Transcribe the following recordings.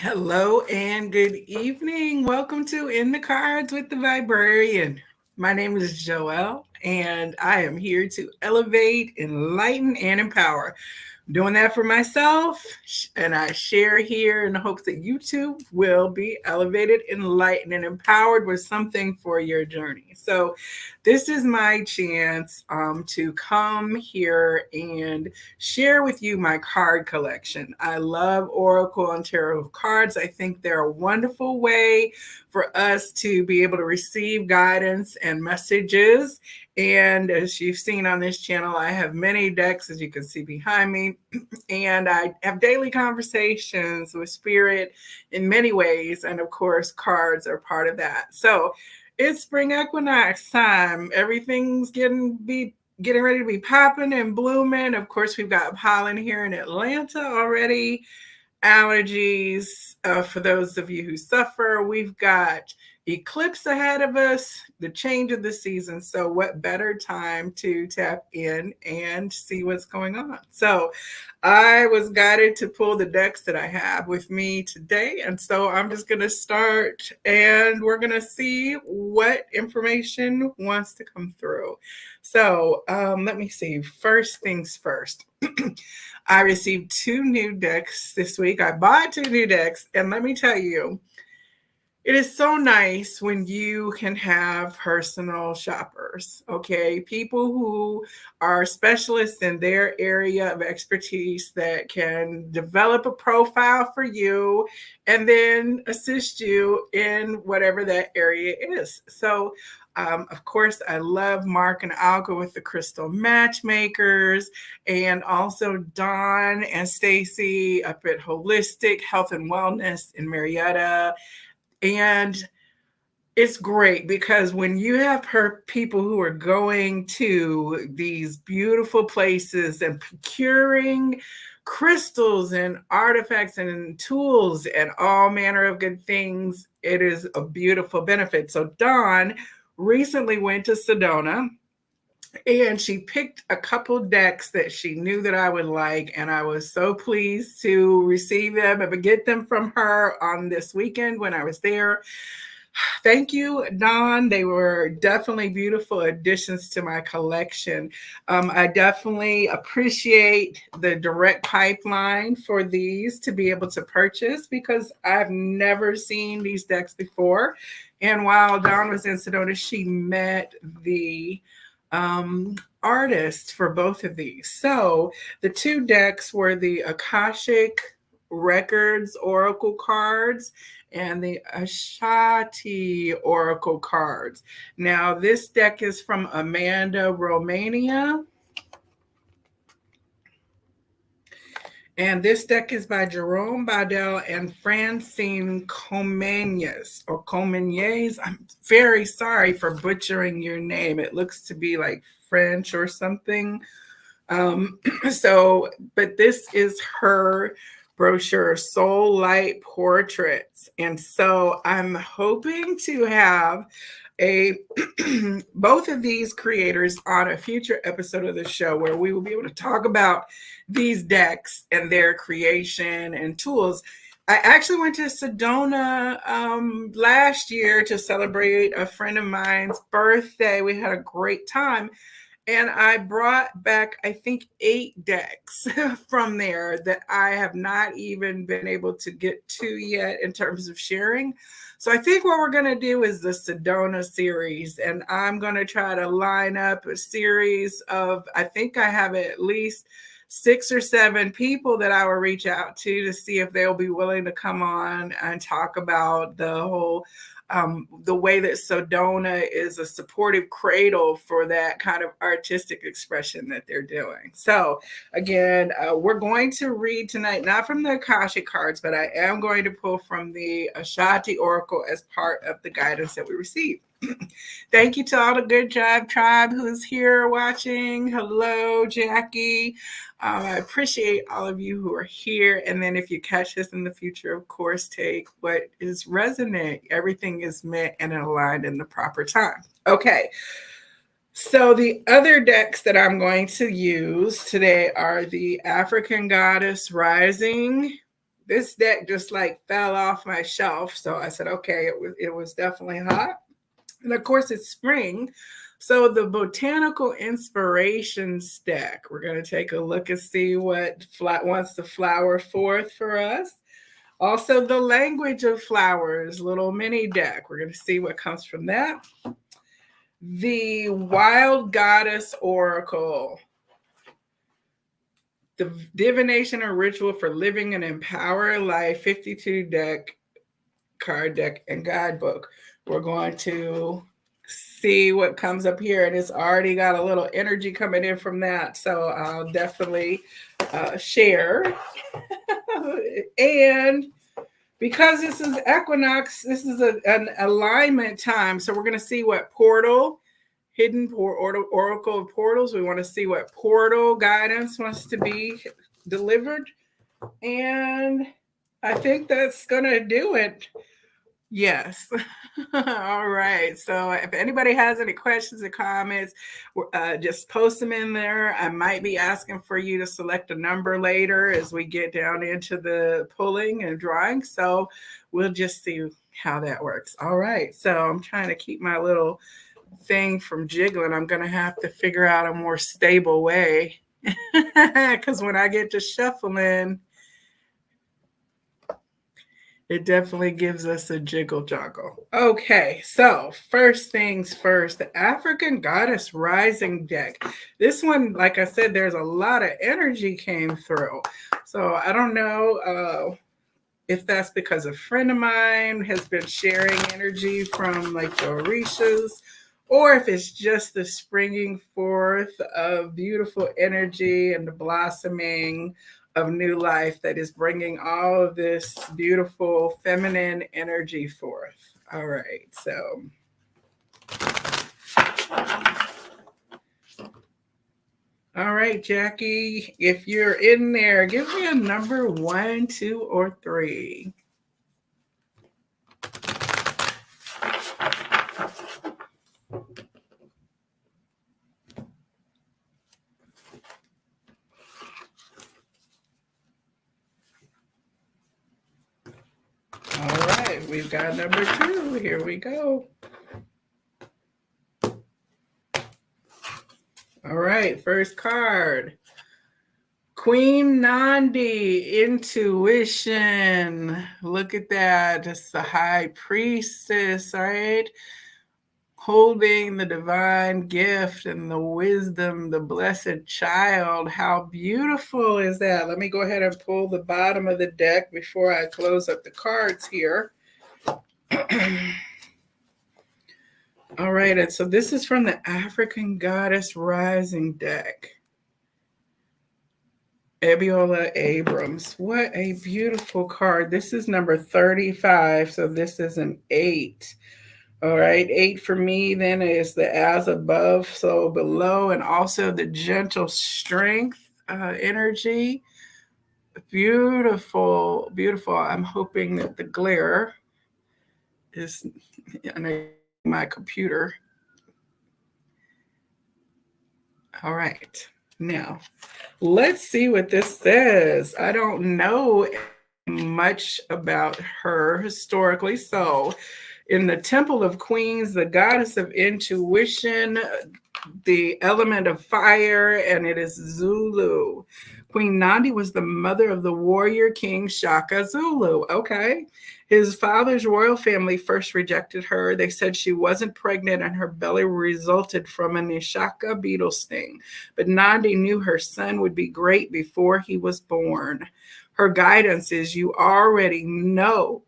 Hello and good evening. Welcome to In the Cards with the Viberarian. My name is Joelle, and I am here to elevate, enlighten, and empower. Doing that for myself, and I share here in the hopes that you too will be elevated, enlightened, and empowered with something for your journey. So, this is my chance to come here and share with you my card collection. I love Oracle and Tarot cards. I think they're a wonderful way for us to be able to receive guidance and messages. And as you've seen on this channel, I have many decks, as you can see behind me, and I have daily conversations with spirit in many ways. And of course, cards are part of that. So it's spring equinox time. Everything's getting ready to be popping and blooming. Of course, we've got pollen here in Atlanta already. Allergies for those of you who suffer. We've got eclipse ahead of us, the change of the season. So what better time to tap in and see what's going on? So I was guided to pull the decks that I have with me today. And so I'm just going to start and we're going to see what information wants to come through. So let me see. First things first. I received 2 new decks this week. I bought 2 new decks. And let me tell you, it is so nice when you can have personal shoppers, okay? People who are specialists in their area of expertise that can develop a profile for you and then assist you in whatever that area is. So, of course, I love Mark and Alka with the Crystal Matchmakers, and also Dawn and Stacy up at Holistic Health and Wellness in Marietta. And it's great because when you have people who are going to these beautiful places and procuring crystals and artifacts and tools and all manner of good things, it is a beautiful benefit. So Dawn recently went to Sedona and she picked a couple decks that she knew that I would like, and I was so pleased to receive them and get them from her on this weekend when I was there. Thank you, Dawn. They were definitely beautiful additions to my collection. I definitely appreciate the direct pipeline for these to be able to purchase because I've never seen these decks before. And while Dawn was in Sedona, she met the artist for both of these. So the 2 decks were the Akashic Records Oracle cards and the Ashati Oracle cards. Now, this deck is from Amanda, Romania. And this deck is by Jerome Baudel and Francine Comenes or Comenes. I'm very sorry for butchering your name. It looks to be like French or something. But this is her brochure, Soul Light Portraits. And so I'm hoping to have both of these creators on a future episode of the show where we will be able to talk about these decks and their creation and tools. I actually went to Sedona last year to celebrate a friend of mine's birthday. We had a great time. And I brought back, I think, 8 decks from there that I have not even been able to get to yet in terms of sharing. So I think what we're going to do is the Sedona series. And I'm going to try to line up a series of, I think I have at least 6 or 7 people that I will reach out to see if they'll be willing to come on and talk about the whole the way that Sedona is a supportive cradle for that kind of artistic expression that they're doing. So again, we're going to read tonight, not from the Akashic cards, but I am going to pull from the Ashati Oracle as part of the guidance that we received. Thank you to all the Good Jive Tribe who's here watching. Hello, Jackie. I appreciate all of you who are here. And then if you catch this in the future, of course, take what is resonant. Everything is meant and aligned in the proper time. Okay. So the other decks that I'm going to use today are the African Goddess Rising this deck just like fell off my shelf. So I said, okay, it was definitely hot. And of course, it's spring. So the Botanical Inspirations deck, we're going to take a look and see what wants to flower forth for us. Also, the Language of Flowers, little mini deck. We're going to see what comes from that. The Wild Goddess Oracle, the Divination and Ritual for Living an Empower Life 52 deck, card deck, and guidebook. We're going to see what comes up here, and it's already got a little energy coming in from that, so I'll definitely share. And because this is equinox, this is an alignment time, so we're going to see what portal, hidden oracle of portals, we want to see what portal guidance wants to be delivered, and I think that's going to do it. Yes. All right. So if anybody has any questions or comments, just post them in there. I might be asking for you to select a number later as we get down into the pulling and drawing. So we'll just see how that works. All right. So I'm trying to keep my little thing from jiggling. I'm going to have to figure out a more stable way because when I get to shuffling, it definitely gives us a jiggle joggle. Okay, so first things first, the African Goddess Rising deck. This one, like I said, there's a lot of energy came through. So I don't know if that's because a friend of mine has been sharing energy from like the Orishas, or if it's just the springing forth of beautiful energy and the blossoming of new life that is bringing all of this beautiful feminine energy forth. All right, so all right, Jackie, if you're in there, give me a number 1, 2, or 3. All right, we've got number 2. Here we go. All right, first card. Queen Nandi, intuition. Look at that. It's the high priestess, right? Holding the divine gift and the wisdom, the blessed child. How beautiful is that? Let me go ahead and pull the bottom of the deck before I close up the cards here. All right, and so this is from the African Goddess Rising deck. Abiola Abrams. What a beautiful card. This is number 35, so this is an 8. All right, 8 for me then is the as above, so below, and also the gentle strength energy. Beautiful, beautiful. I'm hoping that the glare is my computer. All right, now let's see what this says. I don't know much about her historically, so in the Temple of Queens, the goddess of intuition, the element of fire, and it is Zulu. Queen Nandi was the mother of the warrior king Shaka Zulu. Okay. His father's royal family first rejected her. They said she wasn't pregnant and her belly resulted from an Ishaka beetle sting. But Nandi knew her son would be great before he was born. Her guidance is you already know.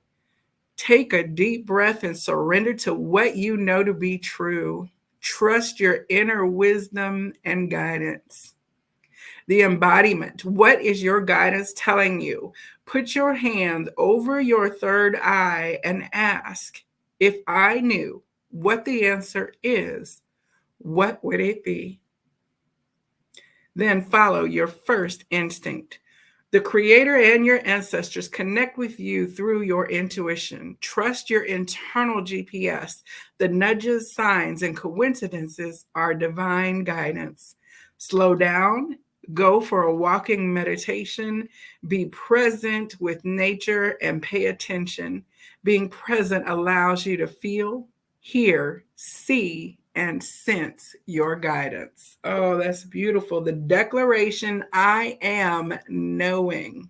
Take a deep breath and surrender to what you know to be true. Trust your inner wisdom and guidance. The embodiment. What is your guidance telling you? Put your hand over your third eye and ask, if I knew what the answer is, what would it be? Then follow your first instinct. The Creator and your ancestors connect with you through your intuition. Trust your internal GPS. The nudges, signs, and coincidences are divine guidance. Slow down, Go for a walking meditation. Be present with nature and pay attention. Being present allows you to feel, hear, see, and sense your guidance. Oh, that's beautiful. The declaration, I am knowing.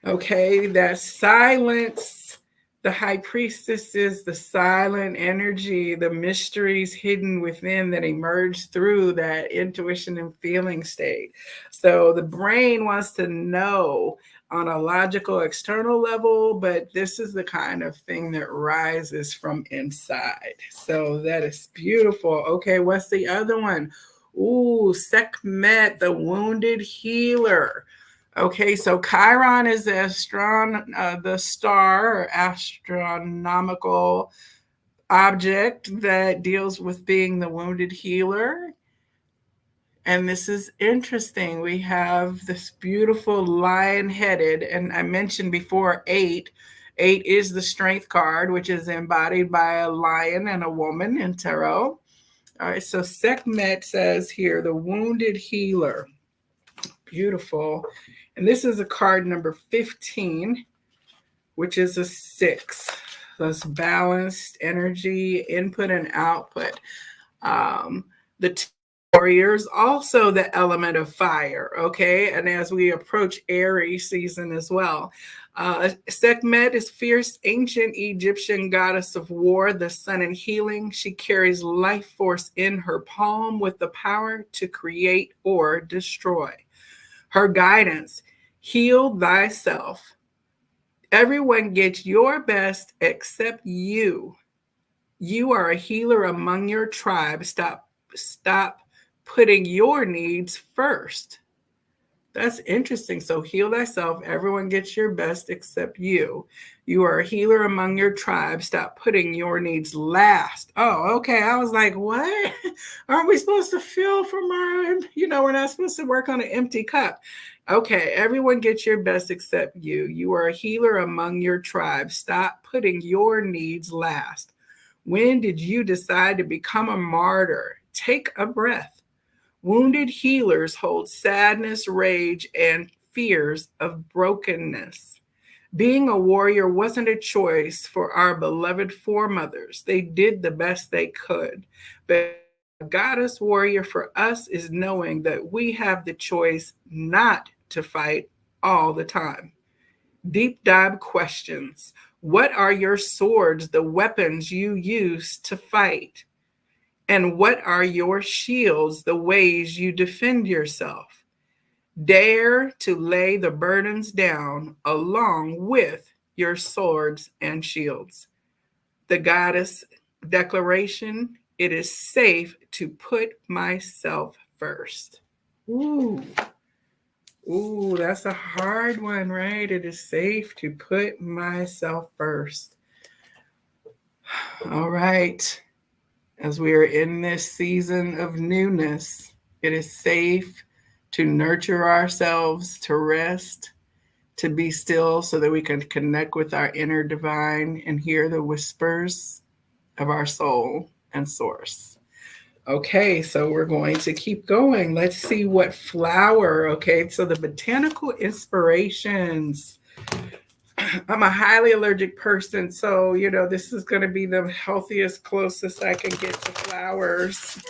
Okay, that silence, the high priestess is the silent energy, the mysteries hidden within that emerge through that intuition and feeling state. So the brain wants to know on a logical external level, but this is the kind of thing that rises from inside. So that is beautiful. Okay, what's the other one? Ooh, Sekhmet, the wounded healer. Okay, so Chiron is the star or astronomical object that deals with being the wounded healer. And this is interesting. We have this beautiful lion-headed, and I mentioned before 8. 8 is the strength card, which is embodied by a lion and a woman in tarot. All right, so Sekhmet says here, the wounded healer. Beautiful. And this is a card number 15, which is a 6. That's balanced energy, input and output. The warriors, also the element of fire, okay? And as we approach Aries season as well. Sekhmet is fierce, ancient Egyptian goddess of war, the sun and healing. She carries life force in her palm with the power to create or destroy. Her guidance, heal thyself. Everyone gets your best except you. You are a healer among your tribe. Stop putting your needs first. That's interesting. So heal thyself. Everyone gets your best except you. You are a healer among your tribe. Stop putting your needs last. Oh, okay. I was like, what? Aren't we supposed to feel from our, we're not supposed to work on an empty cup. Okay. Everyone gets your best except you. You are a healer among your tribe. Stop putting your needs last. When did you decide to become a martyr? Take a breath. Wounded healers hold sadness, rage, and fears of brokenness. Being a warrior wasn't a choice for our beloved foremothers. They did the best they could. But a goddess warrior for us is knowing that we have the choice not to fight all the time. Deep dive questions. What are your swords, the weapons you use to fight? And what are your shields, the ways you defend yourself? Dare to lay the burdens down along with your swords and shields. The goddess declaration, it is safe to put myself first. Ooh, that's a hard one, right? It is safe to put myself first. All right. As we are in this season of newness, it is safe to nurture ourselves, to rest, to be still so that we can connect with our inner divine and hear the whispers of our soul and source. Okay, so we're going to keep going. Let's see what flower. Okay, so the botanical inspirations. I'm a highly allergic person, so this is going to be the healthiest, closest I can get to flowers.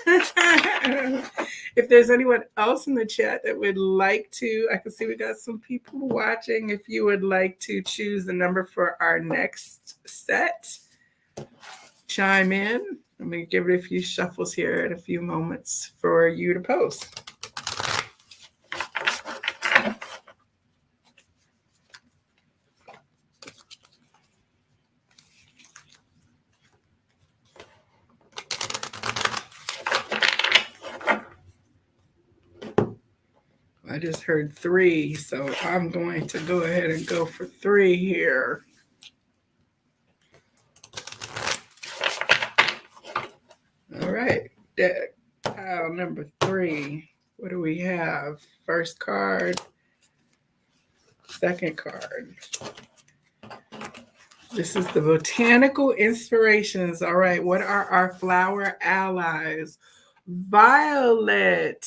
If there's anyone else in the chat that would like to, I can see we got some people watching. If you would like to choose the number for our next set, chime in. I'm going to give it a few shuffles here in a few moments for you to post. I just heard 3, so I'm going to go ahead and go for 3 here. All right, deck pile number 3. What do we have? First card, second card. This is the botanical inspirations. All right, what are our flower allies? Violet.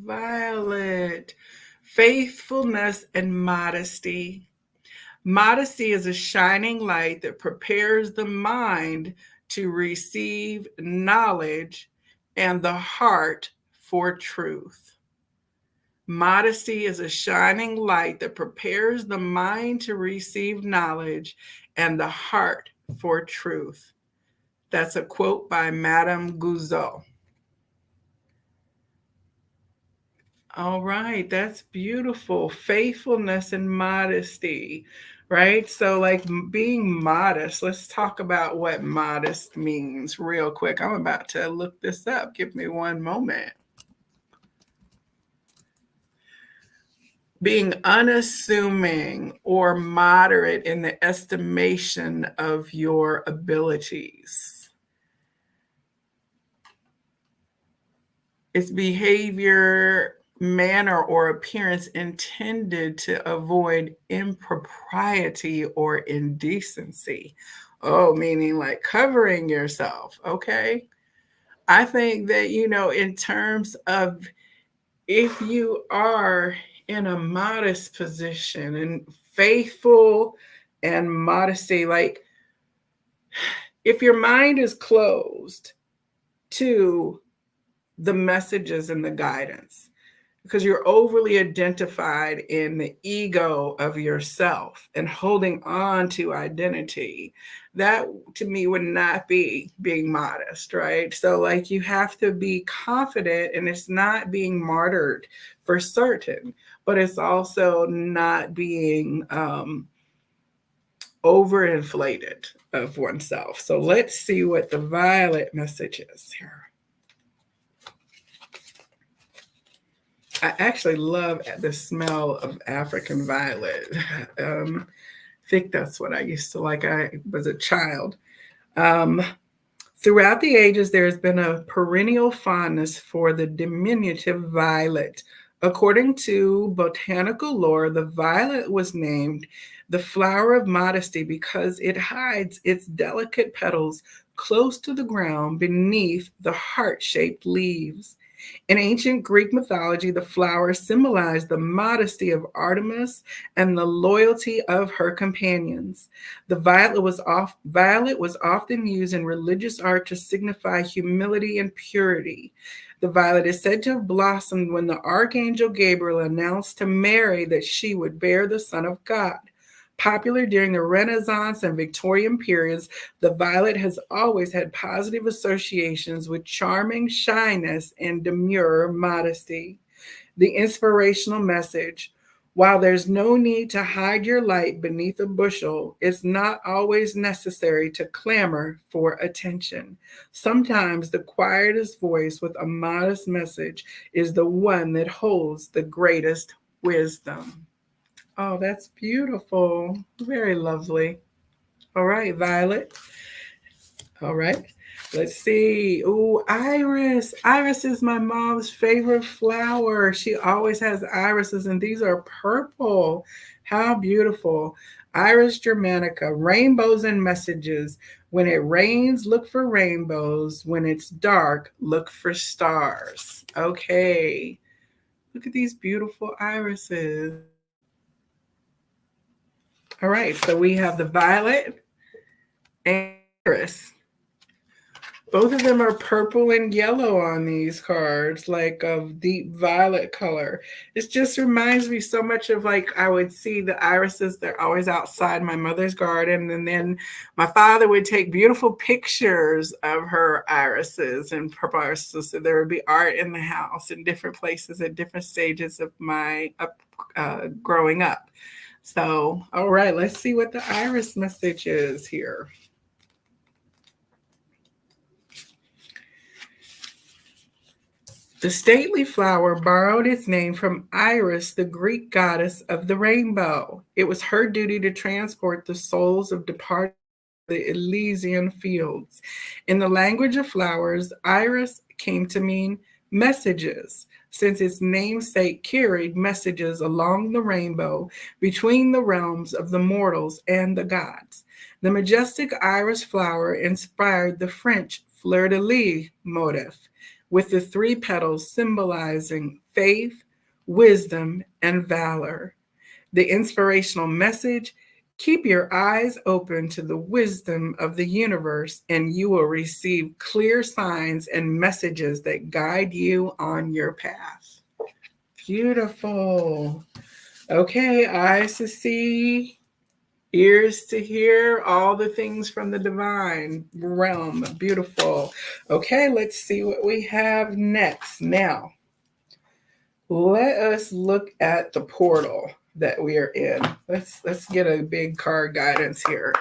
Violet. Faithfulness and modesty. Modesty is a shining light that prepares the mind to receive knowledge and the heart for truth. Modesty is a shining light that prepares the mind to receive knowledge and the heart for truth. That's a quote by Madame Gouzeau. All right, that's beautiful. Faithfulness and modesty, right? So, like being modest, let's talk about what modest means real quick. I'm about to look this up. Give me one moment. Being unassuming or moderate in the estimation of your abilities. It's behavior, manner, or appearance intended to avoid impropriety or indecency. Oh, meaning like covering yourself. Okay. I think that, in terms of if you are in a modest position and faithful and modesty, like if your mind is closed to the messages and the guidance, because you're overly identified in the ego of yourself and holding on to identity, that to me would not be being modest, right? So like you have to be confident, and it's not being martyred for certain, but it's also not being overinflated of oneself. So let's see what the violet message is here. I actually love the smell of African violet. I think that's what I used to like. I was a child. Throughout the ages, there has been a perennial fondness for the diminutive violet. According to botanical lore, the violet was named the flower of modesty because it hides its delicate petals close to the ground beneath the heart-shaped leaves. In ancient Greek mythology, the flower symbolized the modesty of Artemis and the loyalty of her companions. The violet was often used in religious art to signify humility and purity. The violet is said to have blossomed when the archangel Gabriel announced to Mary that she would bear the Son of God. Popular during the Renaissance and Victorian periods, the violet has always had positive associations with charming shyness and demure modesty. The inspirational message: while there's no need to hide your light beneath a bushel, it's not always necessary to clamor for attention. Sometimes the quietest voice with a modest message is the one that holds the greatest wisdom. Oh, that's beautiful. Very lovely. All right, Violet. All right. Let's see. Oh, iris. Iris is my mom's favorite flower. She always has irises, and these are purple. How beautiful. Iris germanica, rainbows and messages. When it rains, look for rainbows. When it's dark, look for stars. Okay. Look at these beautiful irises. All right, so we have the violet and iris. Both of them are purple and yellow on these cards, like of deep violet color. It just reminds me so much of like I would see the irises. They're always outside my mother's garden. And then my father would take beautiful pictures of her irises and purple irises. So there would be art in the house in different places at different stages of my growing up. So, all right, let's see what the iris message is here. The stately flower borrowed its name from Iris, the Greek goddess of the rainbow. It was her duty to transport the souls of departed the Elysian fields. In the language of flowers, Iris came to mean messages, since its namesake carried messages along the rainbow between the realms of the mortals and the gods. The majestic iris flower inspired the French fleur-de-lis motif, with the three petals symbolizing faith, wisdom, and valor. The inspirational message: keep your eyes open to the wisdom of the universe, and you will receive clear signs and messages that guide you on your path. Beautiful. Okay, eyes to see, ears to hear, all the things from the divine realm. Beautiful. Okay, let's see what we have next. Now, let us look at the portal that we are in. Let's get a big card guidance here.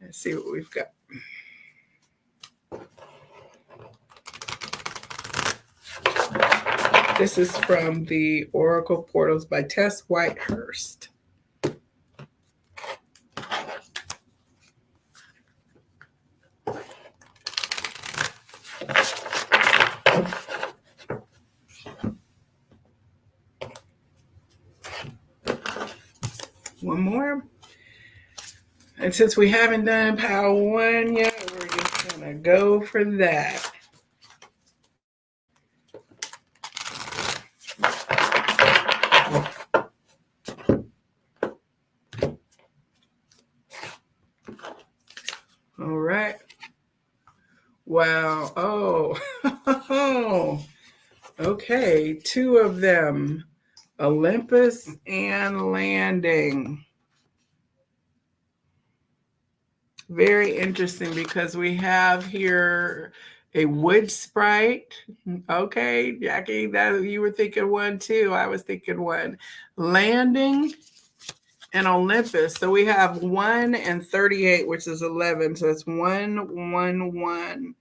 Let's see what we've got. This is from the Oracle Portals by Tess Whitehurst. One more. And since we haven't done Power 1 yet, we're just going to go for that. All right. Wow. Oh. Okay. Two of them. Olympus and Landing. Very interesting because we have here a wood sprite. Okay, Jackie, that you were thinking one too. I was thinking one. Landing and Olympus. So we have 1 and 38, which is 11. So it's 1, 1, 1.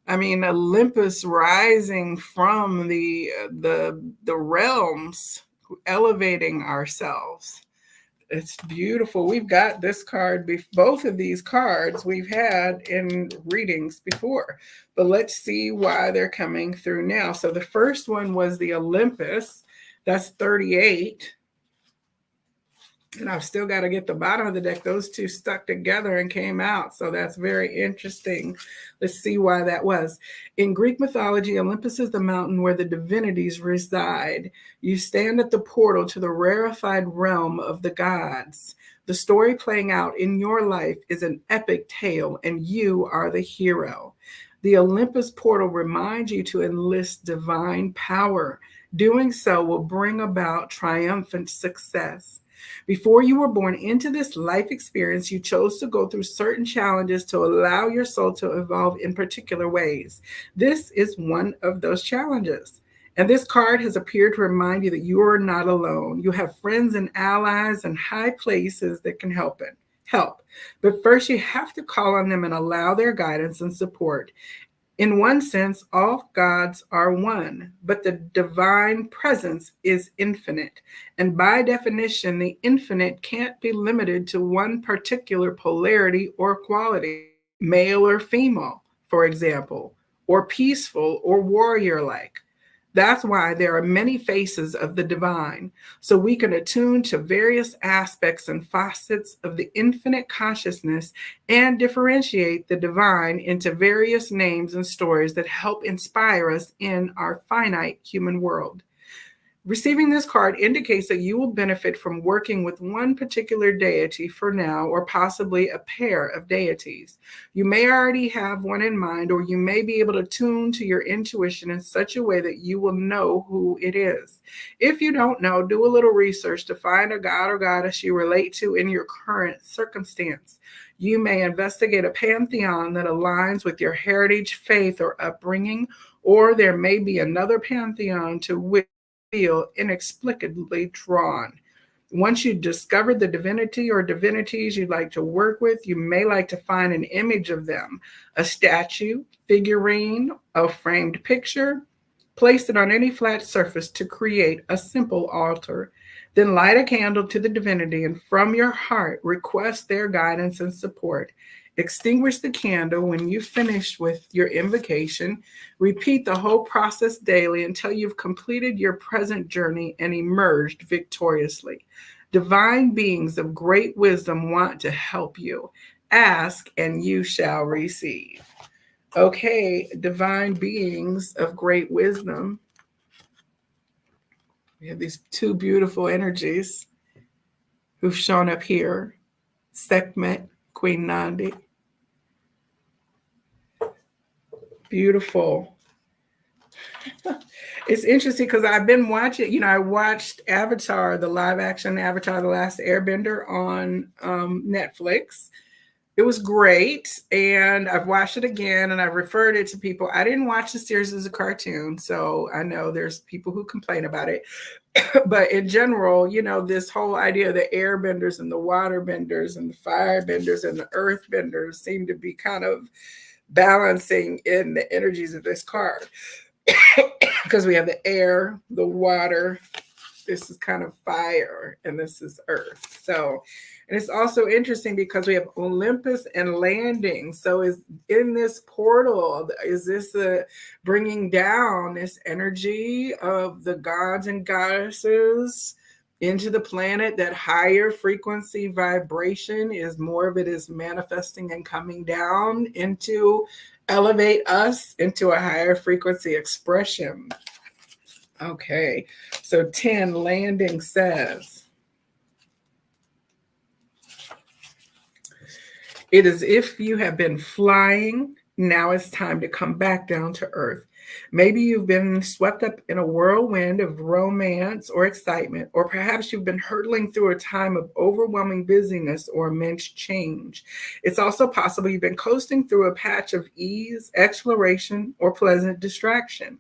I mean, Olympus rising from the realms, elevating ourselves. It's beautiful. We've got this card, both of these cards we've had in readings before, but let's see why they're coming through now. So the first one was the Olympus. That's 38. And I've still got to get the bottom of the deck. Those two stuck together and came out. So that's very interesting. Let's see why that was. In Greek mythology, Olympus is the mountain where the divinities reside. You stand at the portal to the rarefied realm of the gods. The story playing out in your life is an epic tale, and you are the hero. The Olympus portal reminds you to enlist divine power. Doing so will bring about triumphant success. Before you were born into this life experience, you chose to go through certain challenges to allow your soul to evolve in particular ways. This is one of those challenges. And this card has appeared to remind you that you are not alone. You have friends and allies and high places that can help. But first, you have to call on them and allow their guidance and support. In one sense, all gods are one, but the divine presence is infinite. And by definition, the infinite can't be limited to one particular polarity or quality, male or female, for example, or peaceful or warrior-like. That's why there are many faces of the divine, so we can attune to various aspects and facets of the infinite consciousness and differentiate the divine into various names and stories that help inspire us in our finite human world. Receiving this card indicates that you will benefit from working with one particular deity for now, or possibly a pair of deities. You may already have one in mind, or you may be able to tune to your intuition in such a way that you will know who it is. If you don't know, do a little research to find a god or goddess you relate to in your current circumstance. You may investigate a pantheon that aligns with your heritage, faith, or upbringing, or there may be another pantheon to which feel inexplicably drawn. Once you discover the divinity or divinities you'd like to work with, you may like to find an image of them, a statue, figurine, a framed picture. Place it on any flat surface to create a simple altar. Then light a candle to the divinity and from your heart request their guidance and support. Extinguish the candle when you've finished with your invocation. Repeat the whole process daily until you've completed your present journey and emerged victoriously. Divine beings of great wisdom want to help you. Ask and you shall receive. Okay, divine beings of great wisdom. We have these two beautiful energies who've shown up here. Sekhmet, Queen Nandi. Beautiful. It's interesting because I've been watching, I watched Avatar, the live action Avatar, The Last Airbender on Netflix. It was great. And I've watched it again and I've referred it to people. I didn't watch the series as a cartoon, so I know there's people who complain about it. But in general, this whole idea of the airbenders and the water benders and the fire benders and the earth benders seem to be kind of balancing in the energies of this card. Because we have the air, the water, this is kind of fire, and this is earth. So, and it's also interesting because we have Olympus and landing. So is in this portal, is this bringing down this energy of the gods and goddesses into the planet? That higher frequency vibration is more of it is manifesting and coming down into elevate us into a higher frequency expression. Okay, so 10 landing says, it is if you have been flying, now it's time to come back down to earth. Maybe you've been swept up in a whirlwind of romance or excitement, or perhaps you've been hurtling through a time of overwhelming busyness or immense change. It's also possible you've been coasting through a patch of ease, exploration, or pleasant distraction.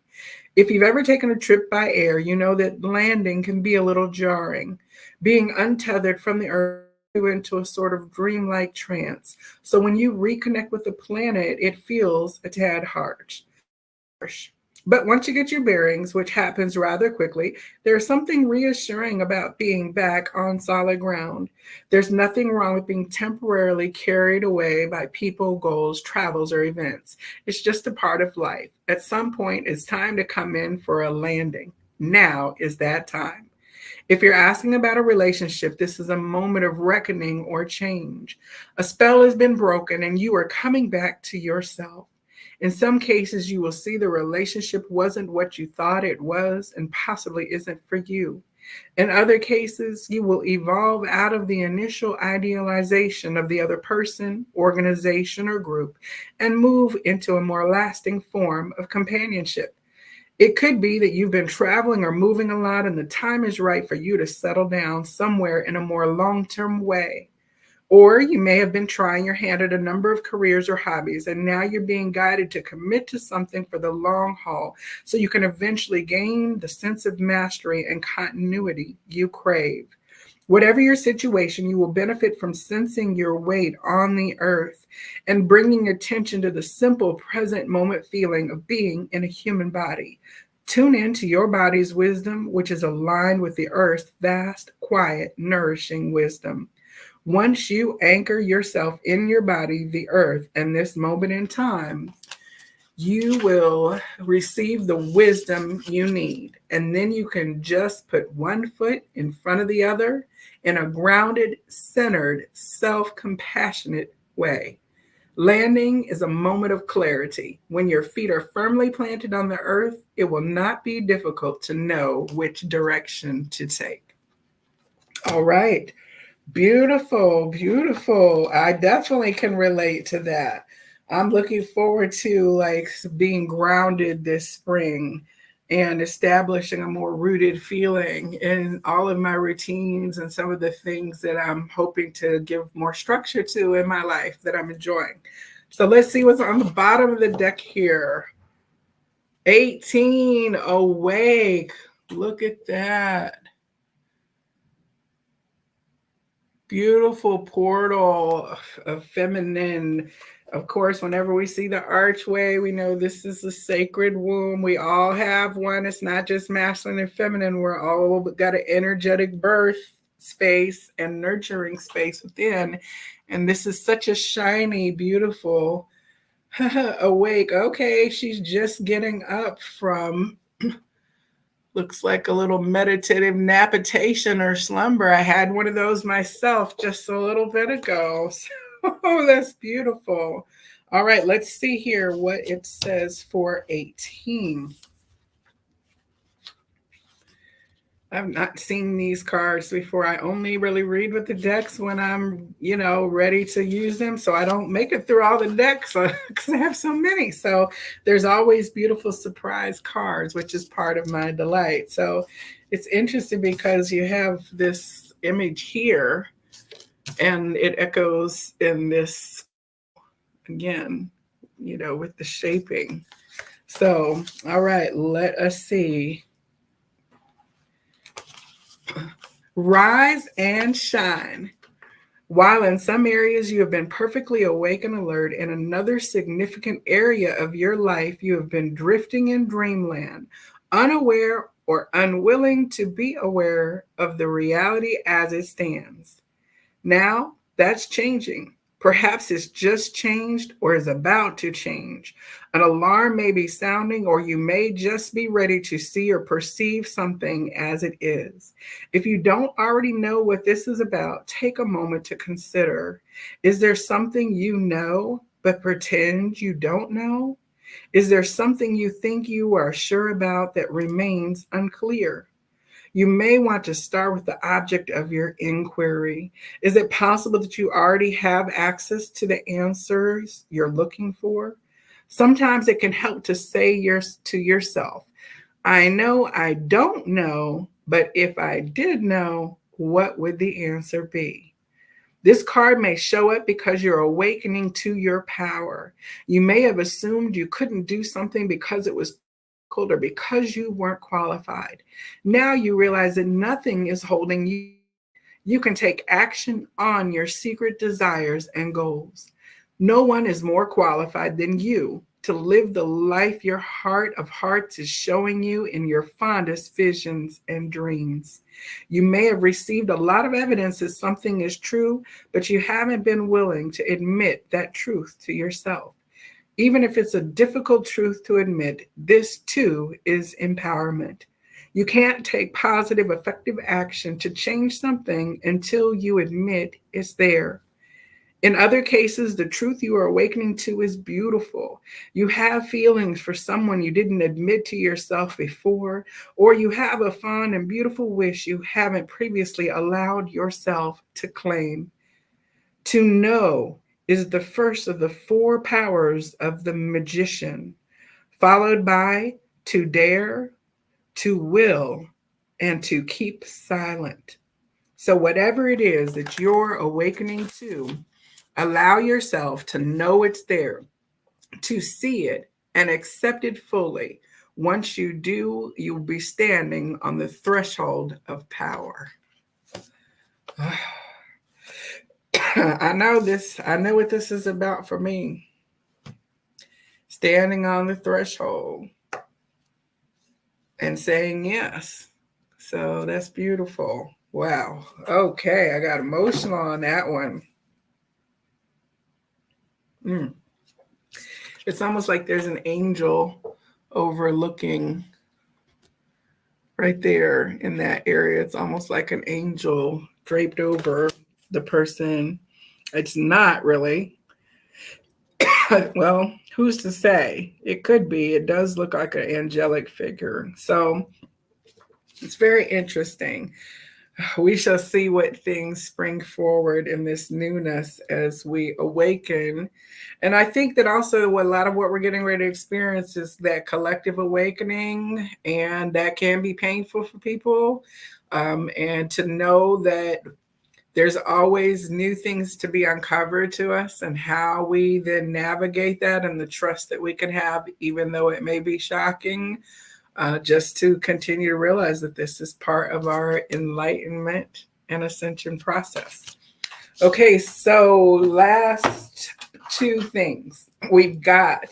If you've ever taken a trip by air, you know that landing can be a little jarring. Being untethered from the earth into a sort of dreamlike trance. So when you reconnect with the planet, it feels a tad harsh. But once you get your bearings, which happens rather quickly, there's something reassuring about being back on solid ground. There's nothing wrong with being temporarily carried away by people, goals, travels, or events. It's just a part of life. At some point, it's time to come in for a landing. Now is that time. If you're asking about a relationship, this is a moment of reckoning or change. A spell has been broken and you are coming back to yourself. In some cases, you will see the relationship wasn't what you thought it was and possibly isn't for you. In other cases, you will evolve out of the initial idealization of the other person, organization, or group and move into a more lasting form of companionship. It could be that you've been traveling or moving a lot and the time is right for you to settle down somewhere in a more long-term way. Or you may have been trying your hand at a number of careers or hobbies, and now you're being guided to commit to something for the long haul so you can eventually gain the sense of mastery and continuity you crave. Whatever your situation, you will benefit from sensing your weight on the earth and bringing attention to the simple present moment feeling of being in a human body. Tune in to your body's wisdom, which is aligned with the earth's vast, quiet, nourishing wisdom. Once you anchor yourself in your body, the earth, and this moment in time, you will receive the wisdom you need. And then you can just put one foot in front of the other in a grounded, centered, self-compassionate way. Landing is a moment of clarity. When your feet are firmly planted on the earth, it will not be difficult to know which direction to take. All right. Beautiful, beautiful. I definitely can relate to that. I'm looking forward to like being grounded this spring and establishing a more rooted feeling in all of my routines and some of the things that I'm hoping to give more structure to in my life that I'm enjoying. So let's see what's on the bottom of the deck here. 18, awake. Look at that. Beautiful portal of feminine. Of course, whenever we see the archway, we know this is a sacred womb. We all have one. It's not just masculine and feminine. We're all got an energetic birth space and nurturing space within. And this is such a shiny, beautiful awake. Okay, she's just getting up from looks like a little meditative napitation or slumber. I had one of those myself just a little bit ago. So that's beautiful. All right, let's see here what it says for 18. I've not seen these cards before. I only really read with the decks when I'm, ready to use them. So I don't make it through all the decks because I have so many. So there's always beautiful surprise cards, which is part of my delight. So it's interesting because you have this image here and it echoes in this again, with the shaping. So, all right, let us see. Rise and shine. While in some areas you have been perfectly awake and alert, in another significant area of your life, you have been drifting in dreamland, unaware or unwilling to be aware of the reality as it stands. Now that's changing. Perhaps it's just changed or is about to change. An alarm may be sounding, or you may just be ready to see or perceive something as it is. If you don't already know what this is about, take a moment to consider, is there something you know but pretend you don't know? Is there something you think you are sure about that remains unclear? You may want to start with the object of your inquiry. Is it possible that you already have access to the answers you're looking for? Sometimes it can help to say to yourself, I know I don't know, but if I did know, what would the answer be? This card may show up because you're awakening to your power. You may have assumed you couldn't do something because it was difficult or because you weren't qualified. Now you realize that nothing is holding you. You can take action on your secret desires and goals. No one is more qualified than you to live the life your heart of hearts is showing you in your fondest visions and dreams. You may have received a lot of evidence that something is true, but you haven't been willing to admit that truth to yourself. Even if it's a difficult truth to admit, this too is empowerment. You can't take positive, effective action to change something until you admit it's there. In other cases, the truth you are awakening to is beautiful. You have feelings for someone you didn't admit to yourself before, or you have a fond and beautiful wish you haven't previously allowed yourself to claim. To know is the first of the four powers of the magician, followed by to dare, to will, and to keep silent. So, whatever it is that you're awakening to, allow yourself to know it's there, to see it, and accept it fully. Once you do, you'll be standing on the threshold of power. I know this, I know what this is about for me. Standing on the threshold and saying yes. So that's beautiful. Wow. Okay, I got emotional on that one. Mm. It's almost like there's an angel overlooking right there in that area. It's almost like an angel draped over the person. It's not really. Well, who's to say? It could be. It does look like an angelic figure. So it's very interesting. We shall see what things spring forward in this newness as we awaken. And I think that also a lot of what we're getting ready to experience is that collective awakening, and that can be painful for people. And to know that there's always new things to be uncovered to us, and how we then navigate that, and the trust that we can have, even though it may be shocking, just to continue to realize that this is part of our enlightenment and ascension process. Okay, so last two things. We've got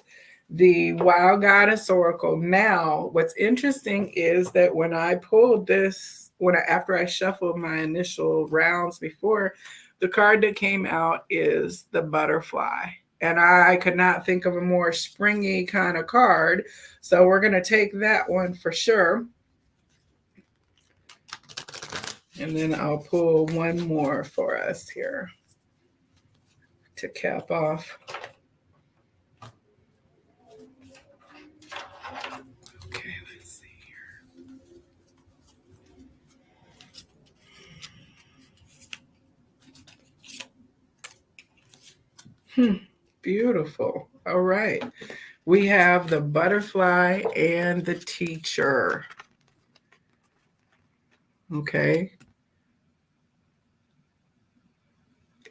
the Wild Goddess Oracle. Now, what's interesting is that when I pulled this, after I shuffled my initial rounds before, the card that came out is the Butterfly. And I could not think of a more springy kind of card. So we're going to take that one for sure. And then I'll pull one more for us here to cap off. Okay, let's see here. Hmm, beautiful. All right. We have the butterfly and the teacher. Okay.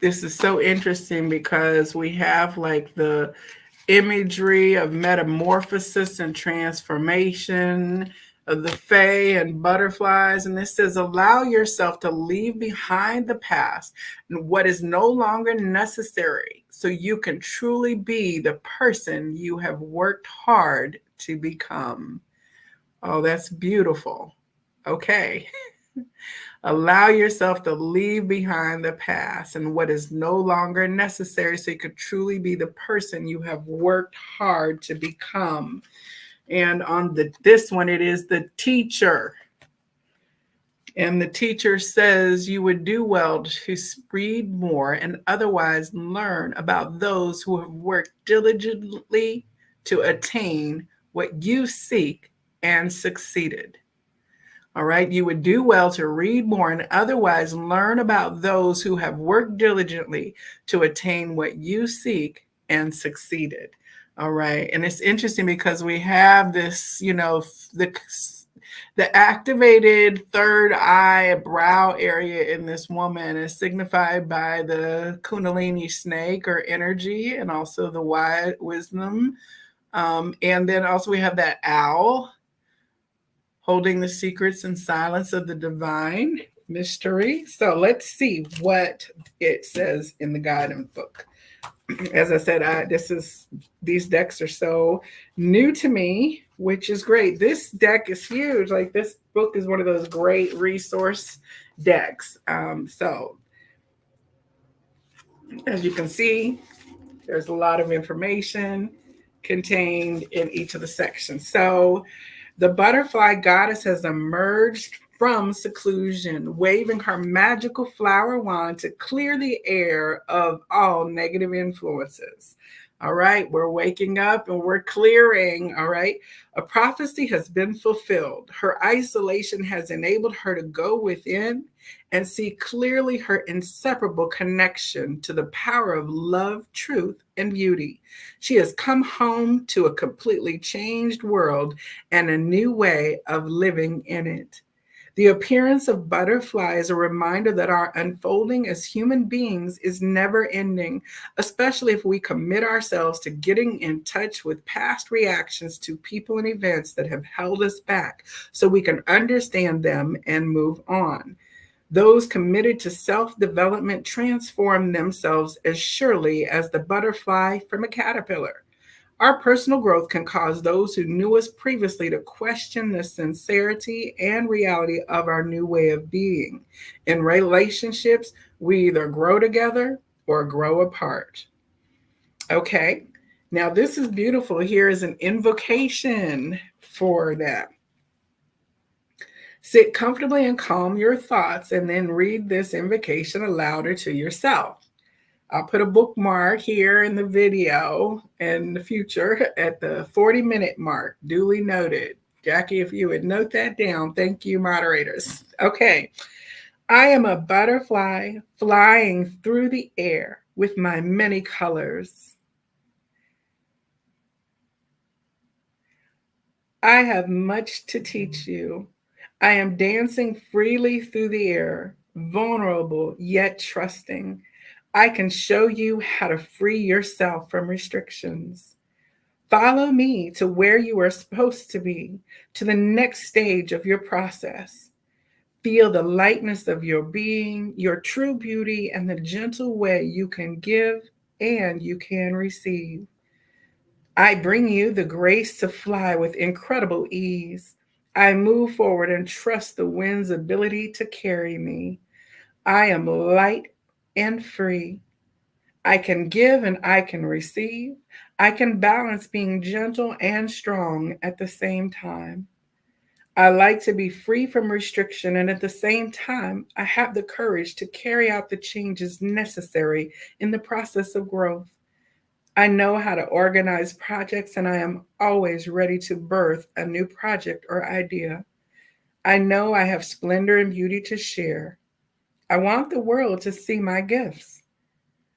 This is so interesting because we have like the imagery of metamorphosis and transformation of the fae and butterflies. And this says, allow yourself to leave behind the past and what is no longer necessary so you can truly be the person you have worked hard to become. Oh, that's beautiful. Okay. Allow yourself to leave behind the past and what is no longer necessary so you could truly be the person you have worked hard to become. And on this one, it is the teacher. And the teacher says you would do well to read more and otherwise learn about those who have worked diligently to attain what you seek and succeeded. All right, you would do well to read more and otherwise learn about those who have worked diligently to attain what you seek and succeeded. All right, and it's interesting because we have this, the activated third eye brow area in this woman is signified by the Kundalini snake or energy, and also the wise wisdom. And then also we have that owl holding the secrets and silence of the divine mystery. So let's see what it says in the guidance book. As I said, these decks are so new to me, which is great. This deck is huge. Like this book is one of those great resource decks. So as you can see, there's a lot of information contained in each of the sections. So the butterfly goddess has emerged from seclusion, waving her magical flower wand to clear the air of all negative influences. All right, we're waking up and we're clearing. All right, a prophecy has been fulfilled. Her isolation has enabled her to go within and see clearly her inseparable connection to the power of love, truth, and beauty. She has come home to a completely changed world and a new way of living in it. The appearance of butterfly is a reminder that our unfolding as human beings is never ending, especially if we commit ourselves to getting in touch with past reactions to people and events that have held us back so we can understand them and move on. Those committed to self development transform themselves as surely as the butterfly from a caterpillar. Our personal growth can cause those who knew us previously to question the sincerity and reality of our new way of being. In relationships, we either grow together or grow apart. Okay, now this is beautiful. Here is an invocation for that. Sit comfortably and calm your thoughts, and then read this invocation aloud or to yourself. I'll put a bookmark here in the video in the future at the 40-minute mark, duly noted. Jackie, if you would note that down, thank you, moderators. Okay, I am a butterfly flying through the air with my many colors. I have much to teach you. I am dancing freely through the air, vulnerable yet trusting. I can show you how to free yourself from restrictions. Follow me to where you are supposed to be, to the next stage of your process. Feel the lightness of your being, your true beauty, and the gentle way you can give and you can receive. I bring you the grace to fly with incredible ease. I move forward and trust the wind's ability to carry me. I am light and free. I can give and I can receive. I can balance being gentle and strong at the same time. I like to be free from restriction, and at the same time, I have the courage to carry out the changes necessary in the process of growth. I know how to organize projects, and I am always ready to birth a new project or idea. I know I have splendor and beauty to share. I want the world to see my gifts.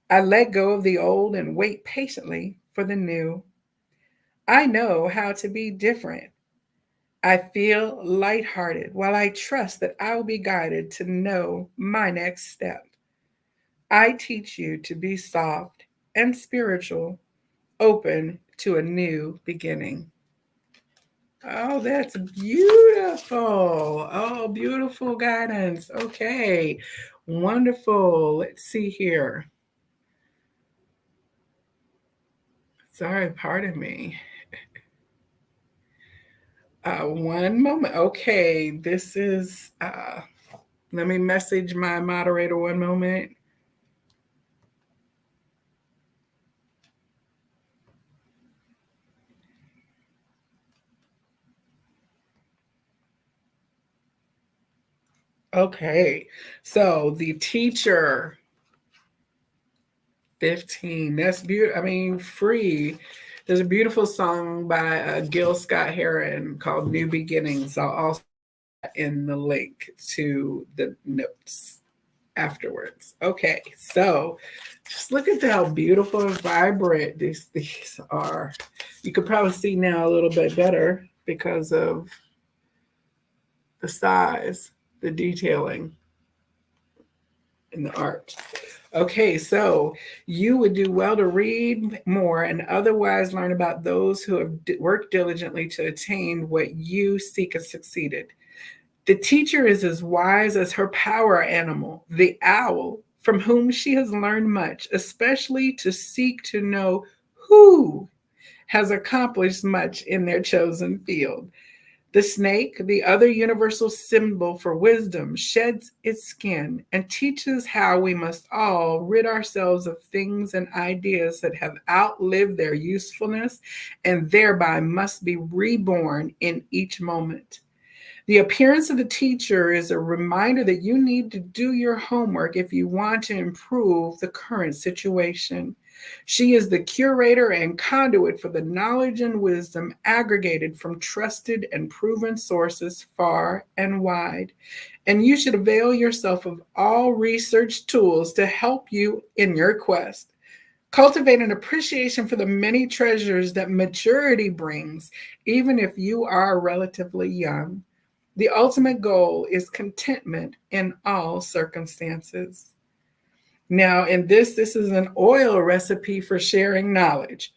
I let go of the old and wait patiently for the new. I know how to be different. I feel lighthearted while I trust that I will be guided to know my next step. I teach you to be soft and spiritual, open to a new beginning. Oh, that's beautiful. Oh, beautiful guidance. Okay, wonderful. Let's see here. Sorry, pardon me. One moment. Okay, this is, let me message my moderator one moment. Okay, so the teacher 15. That's beautiful. I mean, free. There's a beautiful song by Gil Scott Heron called New Beginnings. I'll also put in the link to the notes afterwards. Okay, so just look at how beautiful and vibrant these are. You could probably see now a little bit better because of the size, the detailing, and the art. Okay, so you would do well to read more and otherwise learn about those who have worked diligently to attain what you seek and succeeded. The teacher is as wise as her power animal, the owl, from whom she has learned much, especially to seek to know who has accomplished much in their chosen field. The snake, the other universal symbol for wisdom, sheds its skin and teaches how we must all rid ourselves of things and ideas that have outlived their usefulness and thereby must be reborn in each moment. The appearance of the teacher is a reminder that you need to do your homework if you want to improve the current situation. She is the curator and conduit for the knowledge and wisdom aggregated from trusted and proven sources far and wide. And you should avail yourself of all research tools to help you in your quest. Cultivate an appreciation for the many treasures that maturity brings, even if you are relatively young. The ultimate goal is contentment in all circumstances. Now, in this is an oil recipe for sharing knowledge.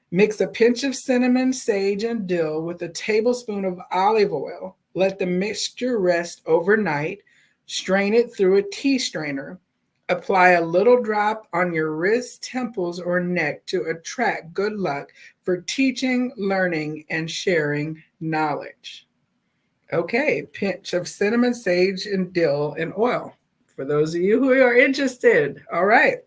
Mix a pinch of cinnamon, sage, and dill with a tablespoon of olive oil. Let the mixture rest overnight. Strain it through a tea strainer. Apply a little drop on your wrists, temples, or neck to attract good luck for teaching, learning, and sharing knowledge. Okay, pinch of cinnamon, sage, and dill and oil. For those of you who are interested. All right.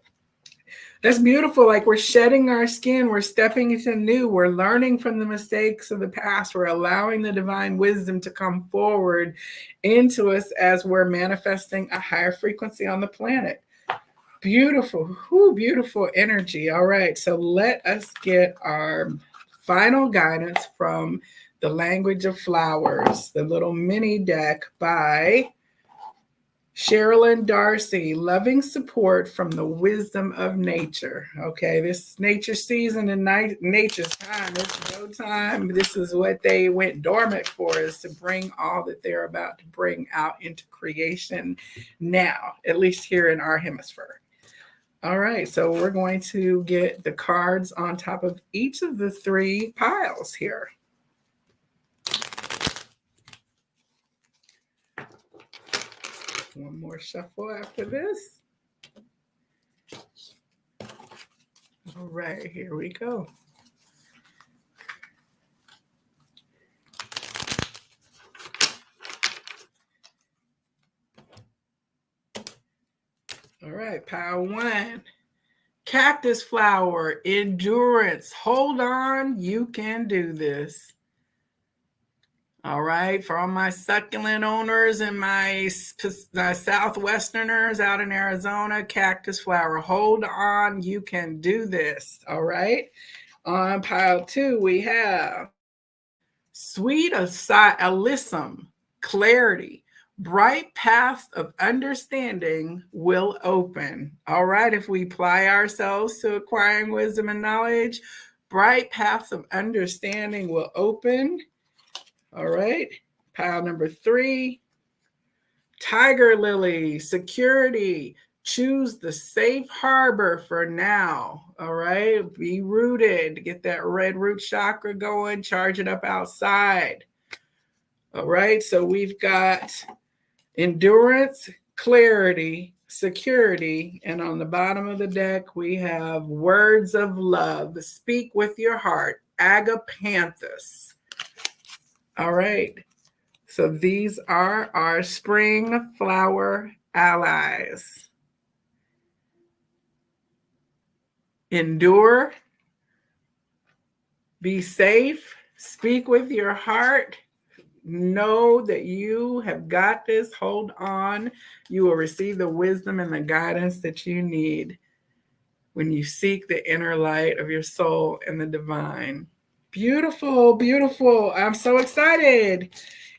That's beautiful. Like we're shedding our skin, we're stepping into new, we're learning from the mistakes of the past, we're allowing the divine wisdom to come forward into us as we're manifesting a higher frequency on the planet. Beautiful, beautiful energy. All right, so let us get our final guidance from The Language of Flowers, the little mini deck by Sherilyn Darcy, loving support from the wisdom of nature. Okay, this nature season and nature's time. It's go time. This is what they went dormant for, is to bring all that they're about to bring out into creation now, at least here in our hemisphere. All right, so we're going to get the cards on top of each of the three piles here. One more shuffle after this. All right, here we go. All right, pile one. Cactus flower, endurance. Hold on, you can do this. All right, for all my succulent owners and my Southwesterners out in Arizona, cactus flower, hold on, you can do this. All right, on pile two, we have sweet alyssum, clarity. Bright paths of understanding will open. All right, if we apply ourselves to acquiring wisdom and knowledge, bright paths of understanding will open. All right, pile number 3. Tiger lily, security. Choose the safe harbor for now. All right, be rooted. Get that red root chakra going. Charge it up outside. All right, so we've got endurance, clarity, security, and on the bottom of the deck, we have words of love. Speak with your heart, agapanthus. All right, so these are our spring flower allies. Endure, be safe, speak with your heart. Know that you have got this. Hold on. You will receive the wisdom and the guidance that you need when you seek the inner light of your soul and the divine. Beautiful, beautiful. I'm so excited.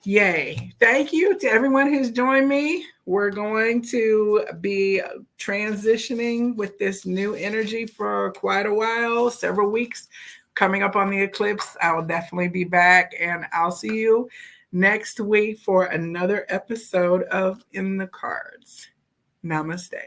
Yay. Thank you to everyone who's joined me. We're going to be transitioning with this new energy for quite a while, several weeks. Coming up on the eclipse, I will definitely be back, and I'll see you next week for another episode of In the Cards. Namaste.